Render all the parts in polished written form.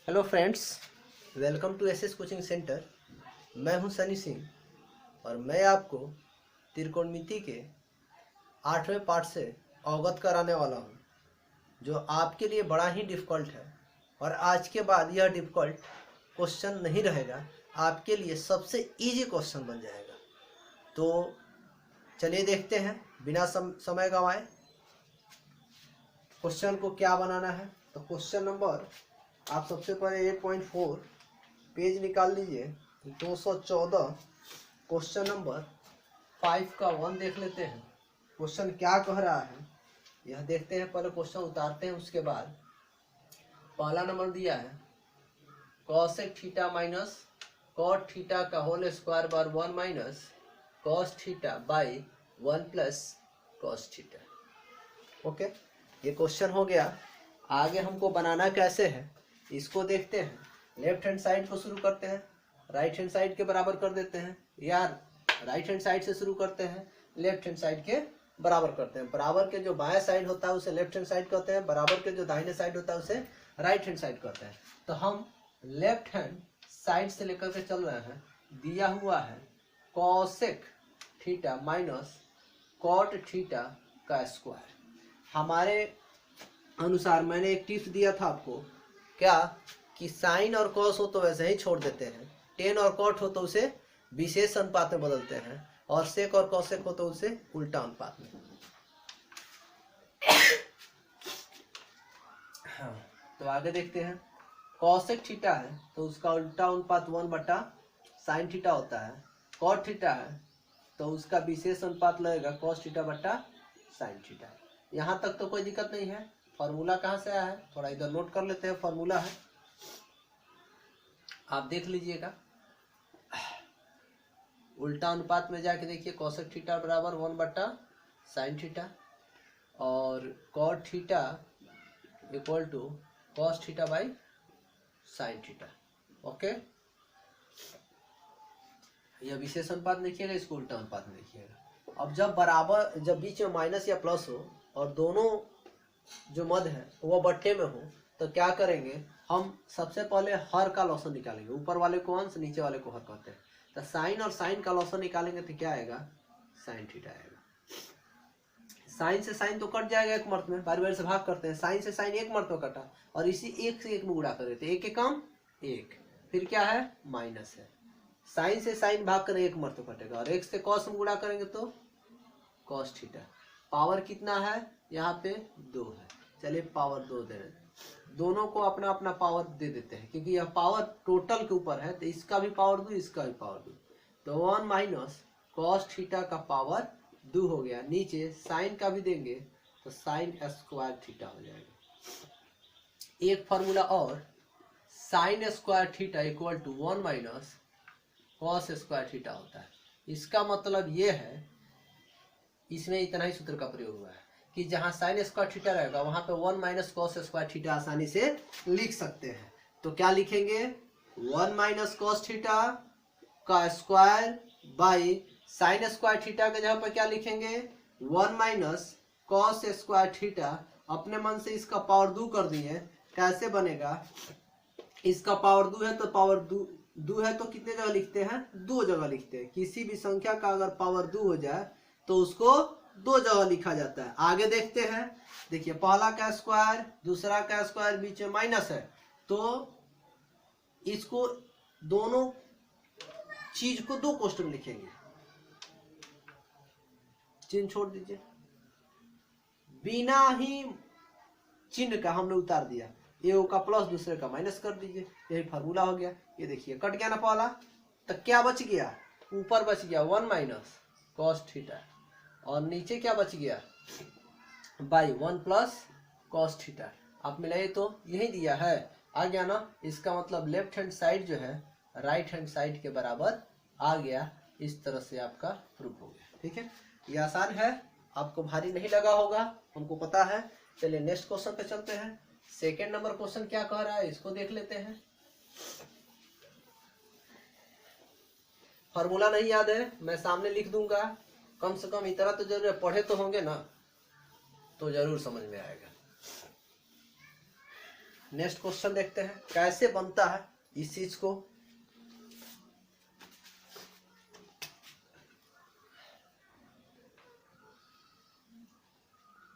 Hello friends, welcome to SS coaching centre. मैं हूं सनी सिंह और मैं आपको त्रिकोणमिति के 8वें पार्ट से अवगत कराने वाला हूं, जो आपके लिए बड़ा ही डिफ़िकल्ट है। और आज के बाद यह डिफ़िकल्ट क्वेश्चन नहीं रहेगा, आपके लिए सबसे इजी क्वेश्चन बन जाएगा। तो चलिए देखते हैं बिना समय गंवाए क्वेश्चन को क्या बनाना है। तो क्वेश्चन नंबर आप सबसे पहले 8.4 पेज निकाल लीजिए। 214 क्वेश्चन नंबर 5 का 1 देख लेते हैं। क्वेश्चन क्या कह रहा है यह देखते हैं। पहले क्वेश्चन उतारते हैं, उसके बाद पहला नंबर दिया है cosec theta minus cot theta का होल स्क्वायर बार 1 minus cos theta by 1 plus cos theta. Okay, ये क्वेश्चन हो गया। आगे हमको बनाना कैसे है इसको देखते हैं। लेफ्ट हैंड साइड को शुरू करते हैं, राइट हैंड साइड के बराबर कर देते हैं। यार राइट हैंड साइड से शुरू करते हैं, लेफ्ट हैंड साइड के बराबर करते हैं। बराबर के जो बाएं साइड होता है उसे लेफ्ट हैंड साइड कहते हैं, बराबर के जो दाहिने साइड होता है उसे राइट हैंड साइड कहते हैं। तो हम लेफ्ट हैंड साइड से लेकर के चल रहे हैं। दिया हुआ है cosec theta minus cot theta का स्क्वायर। हमारे अनुसार मैंने एक टिप्स दिया था आपको, क्या कि साइन और कॉस हो तो वैसे ही छोड़ देते हैं, टेन और कॉट हो तो उसे विशेष अनुपात में बदलते हैं, और सेक और कॉसेक हो तो उसे उल्टा अनुपात में। हाँ, तो आगे देखते हैं। कॉसेक थीटा है तो उसका उल्टा अनुपात 1/sin थीटा होता है। कॉट थीटा है तो उसका विशेष अनुपात लगेगा cos थीटा बटा sin थीटा। यहाँ तक तो कोई दिक्कत नहीं है। फॉर्मूला कहाँ से आया है, थोड़ा इधर नोट कर लेते हैं। फॉर्मूला है, आप देख लीजिएगा। उल्टा अनुपात में जाके देखिए, कॉसेक थीटा बराबर 1/sin थीटा और cot theta equal to cos theta by sin theta. Okay, यह विशेष अनुपात लिखिएगा, इसको उल्टा अनुपात में लिखिएगा। अब जब बीच में माइनस या प्लस हो और दोनों जो मद है वो बट्टे में हो, तो क्या करेंगे, हम सबसे पहले हर का लॉसन निकालेंगे। ऊपर वाले को अंश, नीचे वाले को हर कहते हैं। तो साइन और साइन का लॉसन निकालेंगे तो क्या आएगा, साइन थीटा आएगा। साइन से साइन तो कट जाएगा एक मर्त में, बारी बारी से भाग करते हैं। साइन से साइन एक मर्त में कटा और इसी एक से एक में गुणा कर देते हैं, एक एक कम एक, फिर क्या है माइनस है। साइन से साइन भाग कर एक मर्त कटेगा और एक से कॉस में गुणा करेंगे तो कॉस थीटा। पावर कितना है यहाँ पे 2 है। चलिए पावर 2 दे रहे, दोनों को अपना अपना पावर दे देते हैं, क्योंकि यह पावर टोटल के ऊपर है। तो इसका भी पावर 2, इसका भी पावर 2, तो 1 माइनस कॉस थीटा का पावर 2 हो गया। नीचे साइन का भी देंगे तो साइन स्क्वायर थीटा हो जाएगा। एक फॉर्मूला और, sine square theta equal to 1 minus cos square theta होता है। इसका मतलब ये है, इसमें इतना ही सूत्र का प्रयोग हुआ है कि जहां साइन स्क्वायर थीटा रहेगा वहां पे 1 माइनस कॉस स्क्वायर थीटा आसानी से लिख सकते हैं। तो क्या लिखेंगे, 1 माइनस कॉस थीटा का square by sine square theta के जगह पर क्या लिखेंगे, 1 माइनस कॉस स्क्वायर थीटा। अपने मन से इसका पावर 2 कर दिए, कैसे बनेगा, इसका पावर 2 है तो पावर 2 है तो कितने जगह लिखते हैं, 2 जगह लिखते हैं। किसी भी संख्या का अगर पावर 2 हो जाए तो उसको 2 जगह लिखा जाता है। आगे देखते हैं, देखिए पहला का स्क्वायर दूसरा का स्क्वायर बीच में माइनस है, तो इसको दोनों चीज को 2 कोष्टक में लिखेंगे। चिन्ह छोड़ दीजिए, बिना ही चिन्ह का हमने उतार दिया। ए का प्लस दूसरे का माइनस कर दीजिए, यही फार्मूला हो गया। ये देखिए कट गया ना पहला, तो क्या बच गया, ऊपर बच गया 1 माइनस कॉस थीटा और नीचे क्या बच गया बाई 1 प्लस कॉस थीटा। आप मिलाइए तो यही दिया है, आ गया ना। इसका मतलब लेफ्ट हैंड साइड जो है राइट हैंड साइड के बराबर आ गया। इस तरह से आपका प्रूफ हो गया। ठीक है, ये आसान है, आपको भारी नहीं लगा होगा, हमको पता है। चलिए नेक्स्ट क्वेश्चन पे चलते हैं। सेकेंड नंबर क्वेश्चन क्या कह रहा है इसको देख लेते हैं। फॉर्मूला नहीं याद है, मैं सामने लिख दूंगा। कम से कम इतना तो जरूर पढ़े तो होंगे ना, तो जरूर समझ में आएगा। नेक्स्ट क्वेश्चन देखते हैं कैसे बनता है इस चीज को।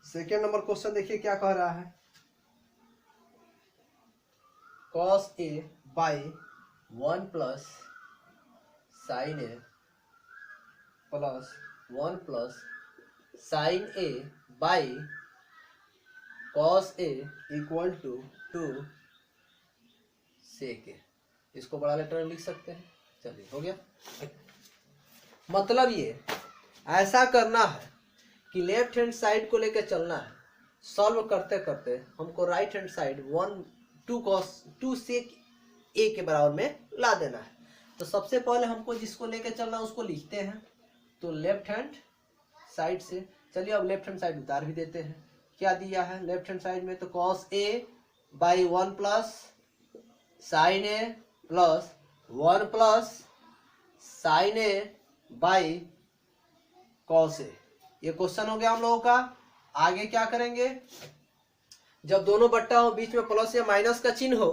सेकेंड नंबर क्वेश्चन देखिए क्या कह रहा है, cos a by 1 plus sine A plus 1 plus sine A by cos a equal to 2 sec A. इसको बड़ा लेटर में लिख सकते हैं। चलिए हो गया। मतलब ये ऐसा करना है कि लेफ्ट हैंड साइड को लेकर चलना है। सॉल्व करते करते हमको राइट हैंड साइड 2 सेक ए के बराबर में ला देना है। तो सबसे पहले हमको जिसको लेकर चलना है उसको लिखते हैं। तो लेफ्ट हैंड साइड से चलिए अब लेफ्ट हैंड साइड उतार भी देते हैं। क्या दिया है लेफ्ट हैंड साइड में, तो cos a by 1 plus sine A plus 1 plus sine A by cos a। ये क्वेश्चन हो गया हम लोगों का। आगे क्या करेंगे, जब दोनों बट्टा हो बीच में प्लस या माइनस का चिन्ह हो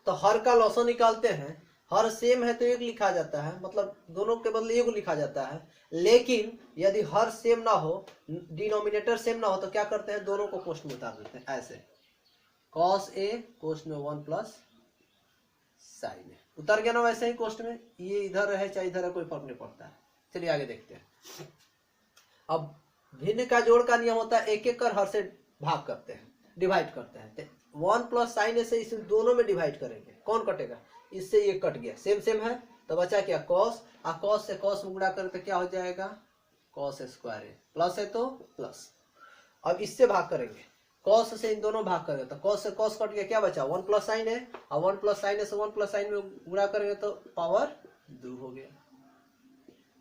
तो हर का लॉसो निकालते हैं। हर सेम है तो एक लिखा जाता है, मतलब दोनों के बदले एक लिखा जाता है। लेकिन यदि हर सेम ना हो, डिनोमिनेटर सेम ना हो, तो क्या करते हैं दोनों को कोष्ठ में उतार देते हैं ऐसे। cos a कोष्ठ में 1 प्लस साइन ए उतर गया ना वैसे ही कोष्ठ में। ये इधर रहे चाहे इधर है कोई फर्क नहीं पड़ता है। चलिए आगे देखते हैं। अब भिन्न का जोड़ का नियम होता है एक एक कर हर से भाग करते हैं, डिवाइड करते हैं। 1 प्लस साइन ए से इस दोनों में डिवाइड करेंगे, कौन कटेगा, इससे ये कट गया, सेम सेम है तो बचा क्या cos। और cos से cos में गुणा करें तो क्या हो जाएगा cos स्क्वायर ए, प्लस है तो प्लस। अब इससे भाग करेंगे, cos से इन दोनों भाग करेंगे तो cos से cos कट गया, क्या बचा 1 प्लस साइन है। और 1 प्लस साइन है से 1 प्लस साइन में गुणा करेंगे तो पावर 2 हो गया,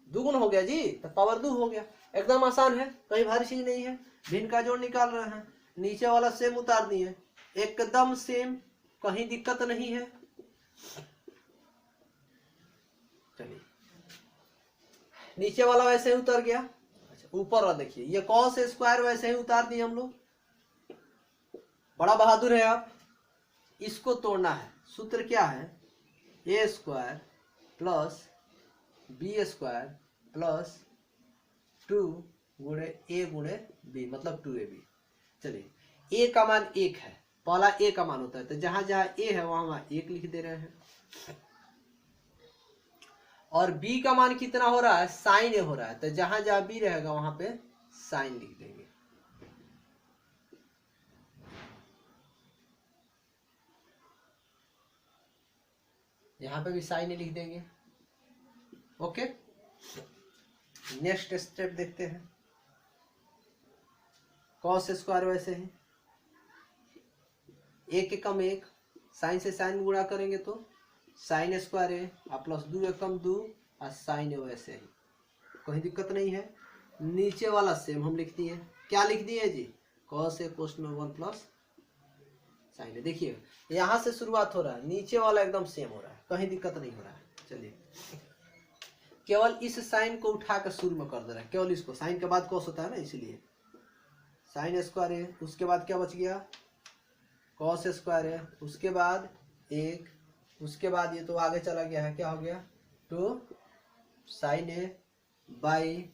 दुगुन हो गया जी, तो पावर 2 हो गया। एकदम आसान है, कहीं भारी चीज नहीं है। भिन्न का जोड़ निकाल रहे हैं, नीचे वाला सेम उतार दिए, एकदम सेम, कहीं दिक्कत नहीं है। चलिए नीचे वाला वैसे ही उतर गया। अच्छा ऊपर वाला देखिए, ये cos स्क्वायर वैसे ही उतार दिए हम लोग। बड़ा बहादुर है आप। इसको तोड़ना है, सूत्र क्या है, A square plus B square plus 2 गुणे ए गुणे बी, मतलब 2ab। चलिए ए का मान 1 है, पहला ए का मान होता है, तो जहां जहां ए है वहां 1 लिख दे रहे हैं। और बी का मान कितना हो रहा है, साइन ए हो रहा है, तो जहां जहां बी रहेगा वहां पे साइन लिख देंगे। यहां पे भी साइन ए लिख देंगे। ओके नेक्स्ट स्टेप देखते हैं। cos स्क्वायर वैसे ही एक एकम 1, साइन से साइन गुणा करेंगे तो साइन स्क्वायर है और प्लस 2 एकम 2 और साइन है वैसे ही, कोई दिक्कत नहीं है। नीचे वाला सेम हम लिख दिए, क्या लिख दिए जी, cos है कोष्ठ में 1 प्लस साइन है। देखिए यहां से शुरुआत हो रहा है, नीचे वाला एकदम सेम हो रहा है, कहीं दिक्कत नहीं हो रहा है। चलिए केवल इस साइन को उठा कर शुरू में कर दे रहा है, केवल इसको, साइन के बाद cos होता है ना, इसलिए साइन स्क्वायर है, उसके बाद क्या बच गया cos स्क्वायर है, उसके बाद 1, उसके बाद ये तो आगे चला गया है, क्या हो गया 2 साइन ए बाई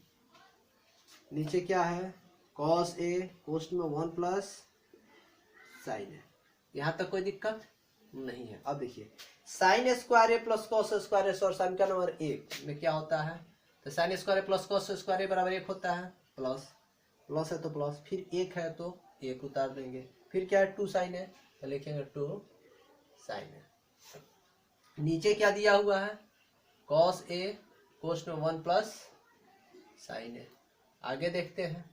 नीचे क्या है cos ए कोष्ठ में 1 प्लस साइन ए। यहाँ तक कोई दिक्कत नहीं है। अब देखिए साइन स्क्वायर ए प्लस cos स्क्वायर ए और साइन का नंबर 1 में क्या होता है, तो साइन स्क्वायर ए प्लस cos स्क्वायर ए बराबर 1 होता है, प्लस प्लस है तो प्लस, फिर 1 है तो 1 उतार देंगे, फिर क्या है 2 साइन है तो लिखेंगे 2 साइन है। नीचे क्या दिया हुआ है cos ए कोष्ठ में 1 प्लस साइन है। आगे देखते हैं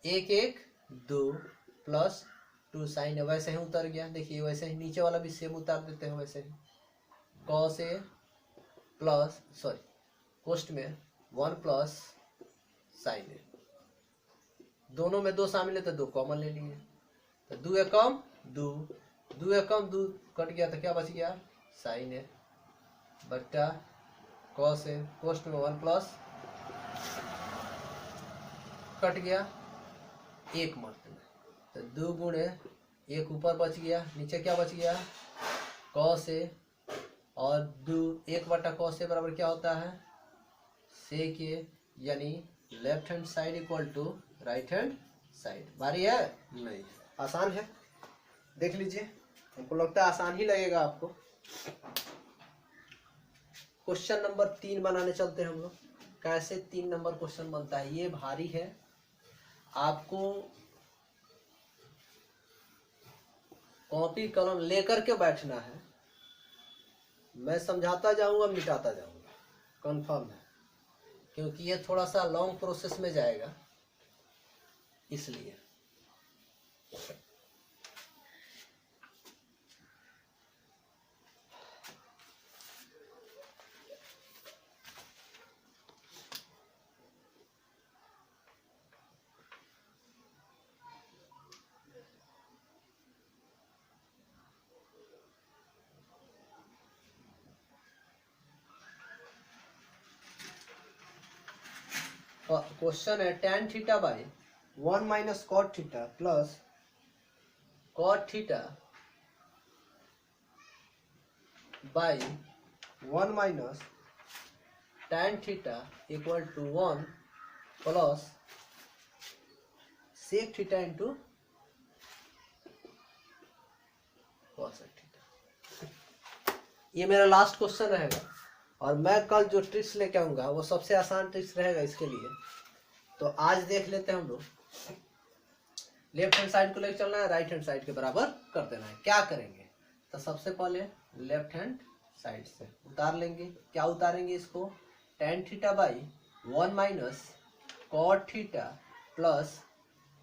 1 1 2 प्लस 2 साइन है, वैसे ही उतर गया। देखिए वैसे ही नीचे वाला भी सेम उतार देते हैं, वैसे ही cos ए प्लस कोष्ठ में 1 प्लस साइन है। दोनों में 2 शामिल है तो 2 कॉमन ले लिए, तो 2 एकम 2, 2 एकम 2 कट गया तो क्या बच गया साइन है बट्टा cos है कोष्ठ में 1 प्लस कट गया 1 मत में, तो 2 गुणे एक ऊपर बच गया, नीचे क्या बच गया, कॉस ए, और एक बटा कॉस ए बराबर क्या होता है, सेक ए, यानी left hand side equal to right hand side. भारी है? नहीं, आसान है, देख लीजिए, हमको लगता है आसान ही लगेगा आपको। क्वेश्चन नंबर 3 बनाने चलते हैं हम लोग। कैसे 3 नंबर क्वेश्चन बनता है, ये भारी है, आपको कॉपी कलम लेकर के बैठना है। मैं समझाता जाऊंगा, मिटाता जाऊंगा, कंफर्म है, क्योंकि ये थोड़ा सा लॉन्ग प्रोसेस में जाएगा, इसलिए। क्वेश्चन है tan theta by 1 minus cot theta plus cot theta by 1 minus tan theta equal to 1 plus sec theta into cosec theta. ये मेरा लास्ट क्वेश्चन रहेगा, और मैं कल जो ट्रिक्स लेके आऊंगा वो सबसे आसान ट्रिक्स रहेगा इसके लिए। तो आज देख लेते हैं हम लोग। लेफ्ट हैंड साइड को लेकर चलना है, राइट हैंड साइड के बराबर कर देना है। क्या करेंगे, तो सबसे पहले लेफ्ट हैंड साइड से उतार लेंगे। क्या उतारेंगे इसको, tan theta by 1 minus cot theta plus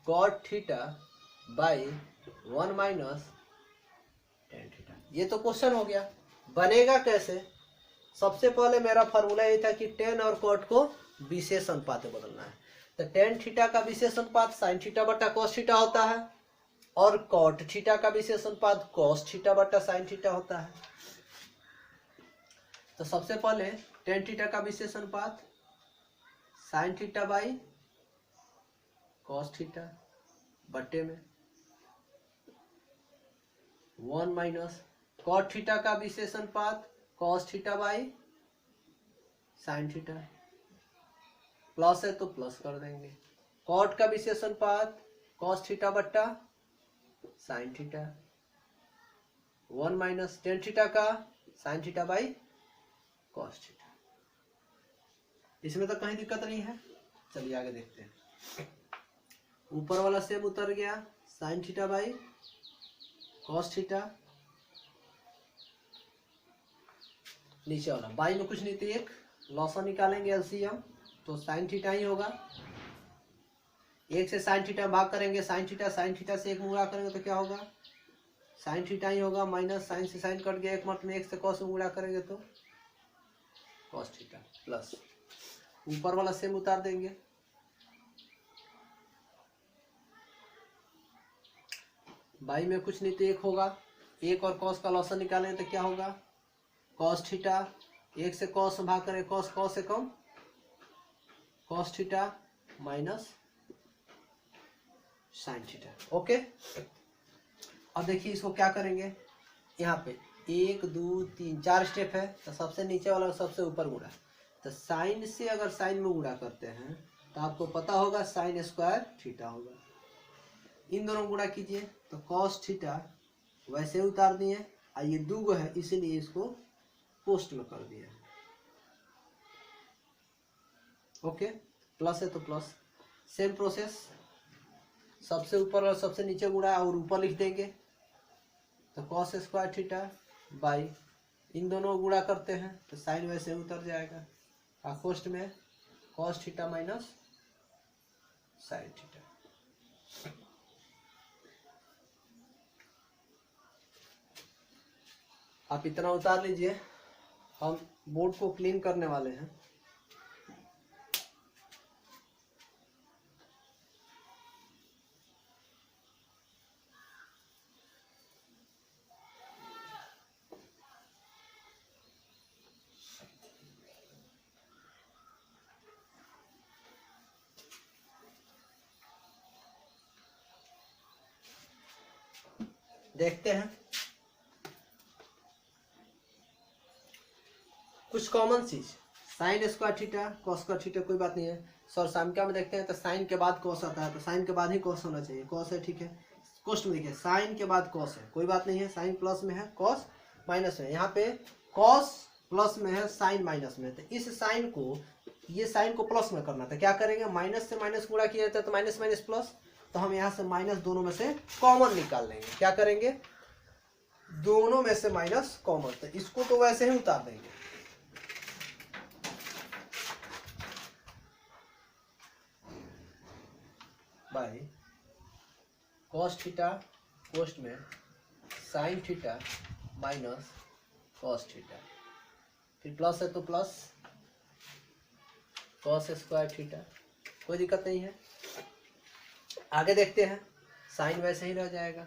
cot theta by 1 minus tan theta. ये तो क्वेश्चन हो गया। बनेगा कैसे, सबसे पहले मेरा फॉर्मूला ये था कि tan और कॉट को विशेष अनुपात में बदलना है। तो tan थीटा का विशेष अनुपात साइन थीटा बटा कॉस थीटा होता है, और कॉट थीटा का विशेष अनुपात कॉस थीटा बटा साइन थीटा होता है। तो सबसे पहले tan थीटा का विशेष अनुपात sine theta by cos theta बटे में 1 माइनस कॉट थीटा का विशेष अनुपात cos theta by sine theta, plus है तो प्लस कर देंगे। कॉट का विशेष अनुपात कॉस थीटा बट्टा sine theta, 1 minus tan theta का sine theta by cos theta. इसमें तो कहीं दिक्कत नहीं है, चलिए आगे देखते हैं। ऊपर वाला सेम उतर गया, sign theta by cos theta, नीचे वाला बाई में कुछ नहीं तो एक लॉसा निकालेंगे एलसीएम, तो साइन थीटा ही होगा। एक से साइन थीटा भाग करेंगे, साइन थीटा से एक में गुणा करेंगे तो क्या होगा, साइन थीटा ही होगा, माइनस साइन से साइन कट गया, एक मतलब एक से कॉस में गुणा करेंगे तो कॉस थीटा, प्लस ऊपर वाला सेम उतार देंगे। बाई में कुछ नहीं तो एक होगा, एक और कॉस का लॉसा निकालेंगे तो क्या होगा, कॉस थीटा, एक से कॉस भाग करें, कॉस से कम cos theta minus sine theta. Okay, अब देखिए इसको क्या करेंगे, यहाँ पे 1 2 3 4 स्टेप है, तो सबसे नीचे वाला सबसे ऊपर गुणा। तो साइन से अगर साइन में गुणा करते हैं तो आपको पता होगा साइन स्क्वायर थीटा होगा। इन दोनों गुणा कीजिए तो कॉस थीटा वैसे उतार दिए, और ये दूगो है इसीलिए इसको पोस्ट में कर दिया। ओके, प्लस है तो प्लस, सेम प्रोसेस, सबसे ऊपर और सबसे नीचे गुणा और ऊपर लिख देंगे। तो कॉस स्क्वायर थीटा बाई इन दोनों गुणा करते हैं तो साइन वैसे उतर जाएगा, और पोस्ट में cos theta minus sine theta. आप इतना उतार लीजिए, हम बोर्ड को क्लीन करने वाले हैं। देखते हैं कुछ कॉमन चीज। Sign square theta cos square theta कोई बात नहीं है सर। सामका में देखते हैं तो साइन के बाद कॉस आता है, तो साइन के बाद ही कॉस होना चाहिए। कॉस है, ठीक है। कोष्ट में देखिए साइन के बाद कॉस है, कोई बात नहीं है। साइन प्लस में है, कॉस माइनस में है। यहाँ पे कॉस प्लस में है, साइन माइनस में है। तो इस साइन को, ये साइन को प्लस में करना था, क्या करेंगे, माइनस से माइनस गुणा किया जाता है तो माइनस माइनस प्लस। तो हम यहाँ से माइनस दोनों में से कॉमन निकाल लेंगे। क्या करेंगे, दोनों में से माइनस कॉमन। तो इसको तो वैसे ही उतार देंगे। बाय कॉस थीटा कोष्ट में sine theta minus cos theta, फिर प्लस है तो प्लस कॉस स्क्वायर थीटा, कोई दिक्कत नहीं है। आगे देखते हैं, साइन वैसे ही रह जाएगा।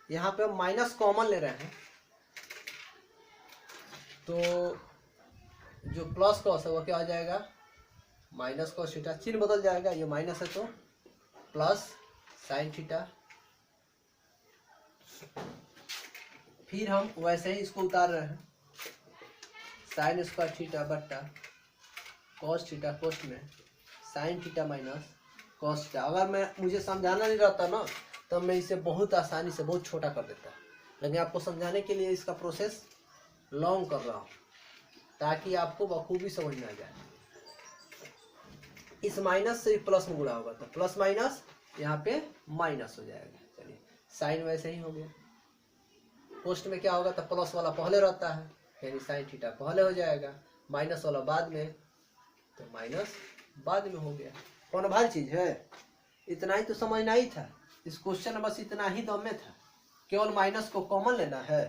यहाँ पे हम माइनस कॉमन ले रहे हैं तो जो प्लस कॉस है वो क्या आ जाएगा, माइनस कॉस थीटा। चिन्ह बदल जाएगा, ये माइनस है तो प्लस साइन थीटा। फिर हम वैसे ही इसको उतार रहे हैं, साइन स्क्वायर थीटा बट्टा कॉस थीटा कोष्ट में sine theta minus cos theta. अगर मुझे समझाना नहीं रहता ना तो मैं इसे बहुत आसानी से बहुत छोटा कर देता, लेकिन आपको समझाने के लिए इसका प्रोसेस लॉन्ग कर रहा हूँ ताकि आपको बखूबी समझ में आ जाए। इस माइनस से प्लस में गुणा होगा तो प्लस माइनस यहाँ पे माइनस हो जाएगा। चलिए साइन वैसे ही हो गया। कोष्ट में क्या होगा तो प्लस वाला पहले रहता है, यानी साइन थीटा पहले हो जाएगा, माइनस वाला बाद में, तो माइनस बाद में हो गया। कौन भारी चीज है, इतना ही तो समझना ही था। इस क्वेश्चन में बस इतना ही दम में था, केवल माइनस को कॉमन लेना है,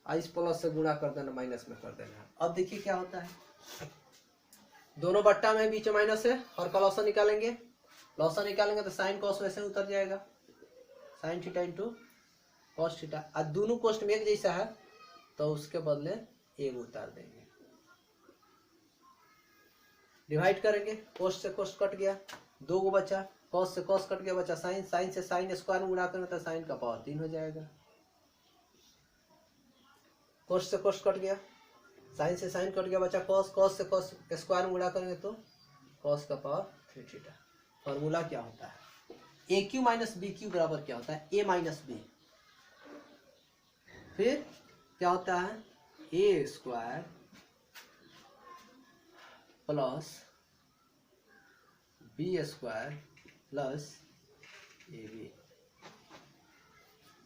इस प्लस से गुणा कर देना, माइनस में कर देना है। अब देखिए क्या होता है, दोनों बट्टा में बीच में माइनस है और का लॉसा निकालेंगे। लॉसा निकालेंगे तो साइन कॉस वैसे उतर जाएगा, sign theta into cos theta. और दोनों कोष्ट में एक जैसा है तो उसके बदले एक उतार देंगे, डिवाइड करेंगे। कोष्ट से कोष्ट कट गया, दो गो बचा, कॉस से कॉस कट गया, बचा साइन। साइन से साइन स्क्वायर में गुणा करेंगे तो साइन का पावर 3 हो जाएगा। कोष्ट से कोष्ट कट गया, साइन से साइन कट गया, बचा कॉस। कॉस से कॉस स्क्वायर में गुणा करेंगे तो कॉस का पावर 3 थीटा। फॉर्मूला क्या होता है, ए क्यू माइनस बी क्यू बराबर क्या होता है, ए माइनस बी। फिर क्या होता है, A square plus B square plus A B.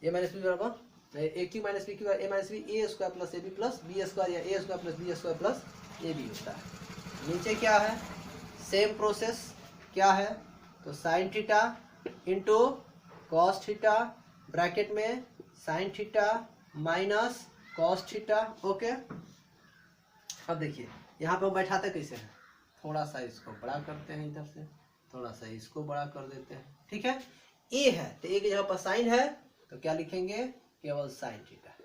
A minus B बराबर A cube minus B cube, A minus B A square plus A B plus B square, या A square plus B square plus A B होता है। नीचे क्या है, same process क्या है, तो sine theta into cos theta bracket में sine theta minus cos theta. Okay, अब देखिए यहाँ पे हम बैठाते कैसे हैं, थोड़ा सा इसको बड़ा करते हैं, इधर से थोड़ा सा इसको बड़ा कर देते हैं, ठीक है। ए है तो ए के जगह पर साइन है तो क्या लिखेंगे, केवल साइन थीटा।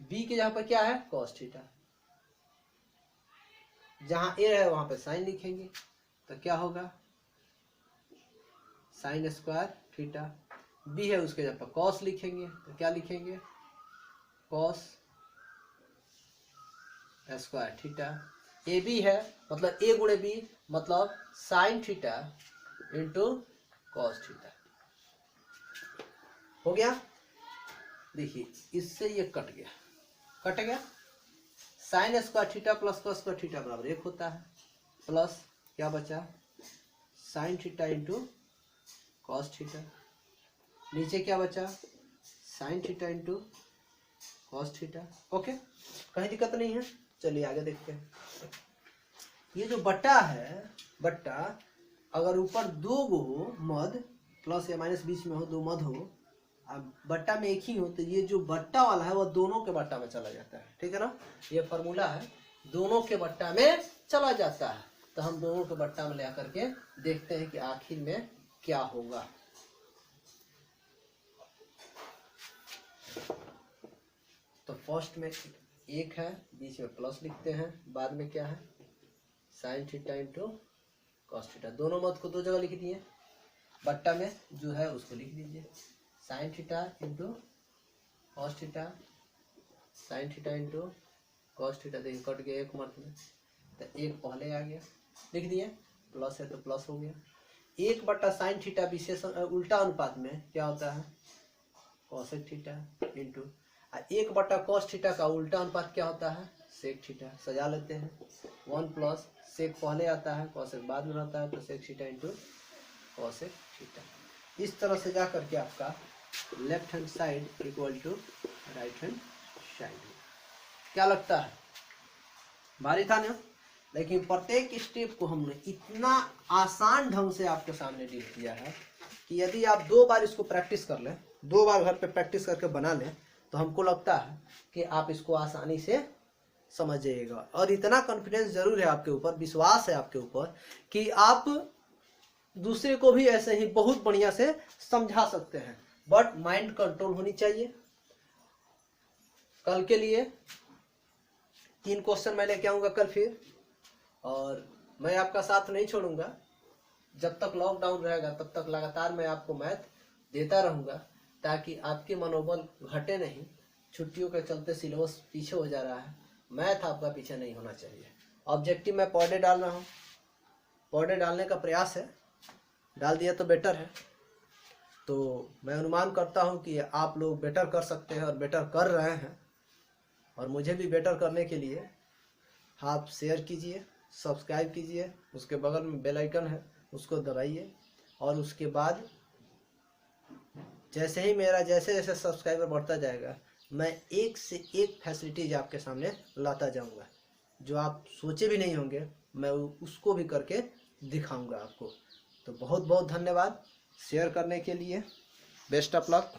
बी के जगह पर क्या है, कॉस थीटा। जहां ए है वहां पे साइन लिखेंगे तो क्या होगा, साइन स्क्वायर थीटा। बी है उसके जगह पर कॉस लिखेंगे तो क्या लिखेंगे, cos square theta. A B है मतलब ए गुणे बी मतलब sine theta into cos theta. हो गया, देखिए इससे ये कट गया, कट गया। Sine square theta plus cos square theta बराबर 1 होता है, प्लस क्या बचा, sine theta into cos theta. नीचे क्या बचा, sine theta into cos theta. Okay, कहीं दिक्कत नहीं है। चलिए आगे देखते हैं। ये जो बट्टा है, बट्टा अगर ऊपर दो गो हो मध, प्लस या माइनस बीच में हो, दो मध हो, अब बट्टा में एक ही हो, तो ये जो बट्टा वाला है वो दोनों के बट्टा में चला जाता है, ठीक है ना। ये फॉर्मूला है, दोनों के बट्टा में चला जाता है। तो हम दोनों के बट्टा में ले करके देखते हैं कि आखिर में क्या होगा। तो फर्स्ट में एक है, बीच में प्लस लिखते हैं, बाद में क्या है, sign theta into cos theta. दोनों मत को दो जगह लिख दिए, बट्टा में जो है उसको लिख दीजिए, sign theta into cos theta, sign theta into cos theta. देखिए कट गया एक मत में, तो एक पहले आ गया, लिख दिए, प्लस है तो प्लस हो गया। 1/sin थीटा विशेष उल्टा अनुपात में क्या होता है, cosec theta into 1/cos theta का उल्टा अनुपात क्या होता है, सेक थीटा। सजा लेते हैं, 1 प्लस सेक पहले आता है, कॉसेक बाद में रहता है, तो sec theta into cosec theta. इस तरह से जा करके आपका left hand side equal to right hand side. क्या लगता है, भारी था ना? लेकिन प्रत्येक स्टेप को हमने इतना आसान ढंग से आपके सामने डील किया है कि यदि आप 2 बार इसको प्रैक्टिस कर लें, 2 बार घर पे प्रैक्टिस करके बना लें, तो हमको लगता है कि आप इसको आसानी से समझ जाइएगा। और इतना कॉन्फिडेंस जरूर है आपके ऊपर, विश्वास है आपके ऊपर कि आप दूसरे को भी ऐसे ही बहुत बढ़िया से समझा सकते हैं। बट माइंड कंट्रोल होनी चाहिए। कल के लिए 3 क्वेश्चन मैं लेके आऊंगा कल फिर, और मैं आपका साथ नहीं छोड़ूंगा। जब तक लॉकडाउन रहेगा तब तक लगातार मैं आपको मैथ देता रहूंगा, ताकि आपके मनोबल घटे नहीं। छुट्टियों के चलते सिलेबस पीछे हो जा रहा है, मैथ आपका पीछे नहीं होना चाहिए। ऑब्जेक्टिव मैं पर डे डाल रहा हूँ, पर डे डालने का प्रयास है, डाल दिया तो बेटर है। तो मैं अनुमान करता हूँ कि आप लोग बेटर कर सकते हैं और बेटर कर रहे हैं। और मुझे भी बेटर करने के लिए आप शेयर कीजिए, सब्सक्राइब कीजिए, उसके बगल में बेल आइकन है उसको दबाइए, और उसके बाद जैसे ही मेरा जैसे जैसे सब्सक्राइबर बढ़ता जाएगा, मैं एक से एक फैसिलिटीज आपके सामने लाता जाऊंगा, जो आप सोचे भी नहीं होंगे, मैं उसको भी करके दिखाऊंगा आपको। तो बहुत बहुत धन्यवाद शेयर करने के लिए। Best of luck.